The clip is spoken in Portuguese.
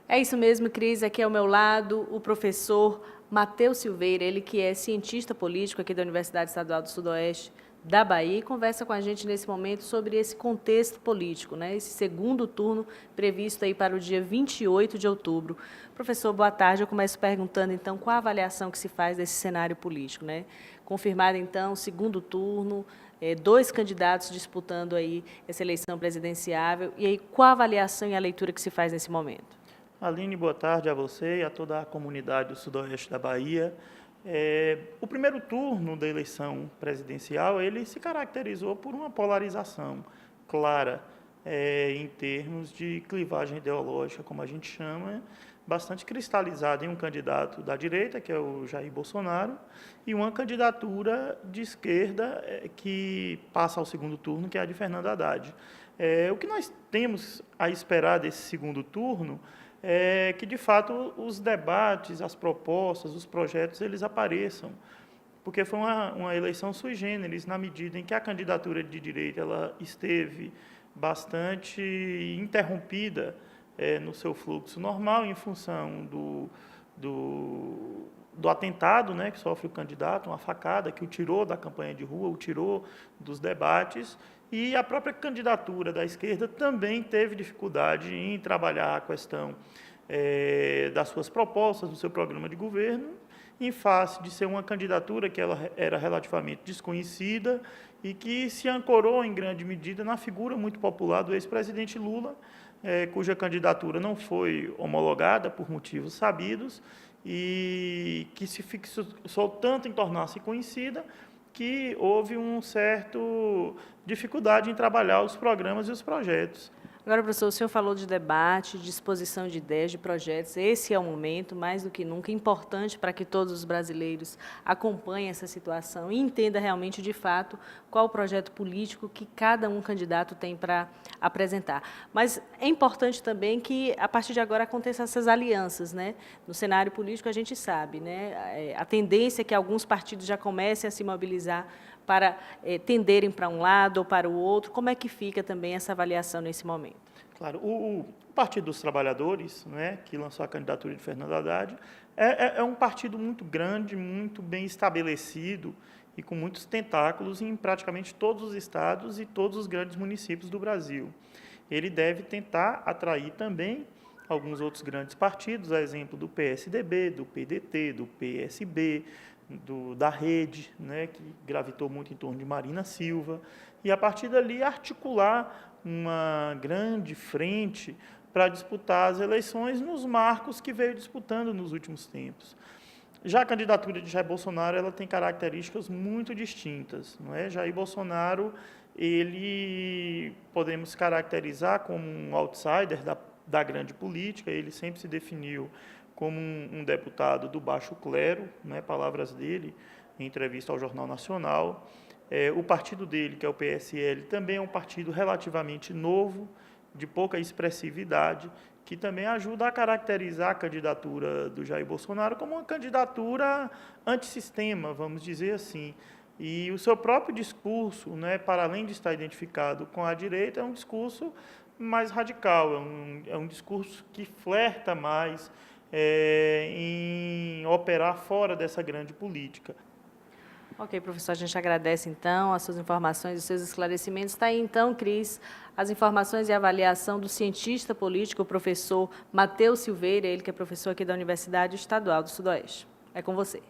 É isso mesmo, Cris. Aqui ao meu lado o professor Matheus Silveira, ele que é cientista político aqui da Universidade Estadual do Sudoeste da Bahia, e conversa com a gente nesse momento sobre esse contexto político, né? Esse segundo turno previsto aí para o dia 28 de outubro. Professor, boa tarde. Eu começo perguntando, então, qual a avaliação que se faz desse cenário político, né? Confirmado, então, o segundo turno, dois candidatos disputando aí essa eleição presidenciável. E aí, qual a avaliação e a leitura que se faz nesse momento? Aline, boa tarde a você e a toda a comunidade do Sudoeste da Bahia. O primeiro turno da eleição presidencial, ele se caracterizou por uma polarização clara, em termos de clivagem ideológica, como a gente chama, bastante cristalizada em um candidato da direita, que é o Jair Bolsonaro, e uma candidatura de esquerda que passa ao segundo turno, que é a de Fernando Haddad. O que nós temos a esperar desse segundo turno é que, de fato, os debates, as propostas, os projetos, eles apareçam, porque foi uma eleição sui generis, na medida em que a candidatura de direita ela esteve bastante interrompida no seu fluxo normal, em função do atentado, né, que sofre o candidato, uma facada que o tirou da campanha de rua, o tirou dos debates, e a própria candidatura da esquerda também teve dificuldade em trabalhar a questão das suas propostas, do seu programa de governo, em face de ser uma candidatura que ela era relativamente desconhecida e que se ancorou em grande medida na figura muito popular do ex-presidente Lula, cuja candidatura não foi homologada por motivos sabidos e que se fixou tanto em tornar-se conhecida que houve um certo dificuldade em trabalhar os programas e os projetos. Agora, professor, o senhor falou de debate, de exposição de ideias, de projetos. Esse é o momento, mais do que nunca, importante para que todos os brasileiros acompanhem essa situação e entendam realmente, de fato, qual o projeto político que cada um candidato tem para apresentar. Mas é importante também que, a partir de agora, aconteçam essas alianças, né? No cenário político, a gente sabe, né? A tendência é que alguns partidos já comecem a se mobilizar para tenderem para um lado ou para o outro. Como é que fica também essa avaliação nesse momento? Claro, o Partido dos Trabalhadores, né, que lançou a candidatura de Fernando Haddad, é um partido muito grande, muito bem estabelecido e com muitos tentáculos em praticamente todos os estados e todos os grandes municípios do Brasil. Ele deve tentar atrair também alguns outros grandes partidos, a exemplo do PSDB, do PDT, do PSB, da Rede, né, que gravitou muito em torno de Marina Silva, e a partir dali articular uma grande frente para disputar as eleições nos marcos que veio disputando nos últimos tempos. Já a candidatura de Jair Bolsonaro ela tem características muito distintas, não é? Jair Bolsonaro, ele podemos caracterizar como um outsider da grande política, ele sempre se definiu como um deputado do baixo clero, né, palavras dele em entrevista ao Jornal Nacional. O partido dele, que é o PSL, também é um partido relativamente novo, de pouca expressividade, que também ajuda a caracterizar a candidatura do Jair Bolsonaro como uma candidatura antissistema, vamos dizer assim. E o seu próprio discurso, né, para além de estar identificado com a direita, é um discurso mais radical, é um discurso que flerta mais em operar fora dessa grande política. Ok, professor, a gente agradece, então, as suas informações e os seus esclarecimentos. Está aí, então, Cris, as informações e avaliação do cientista político, o professor Matheus Silveira, ele que é professor aqui da Universidade Estadual do Sudoeste. É com você.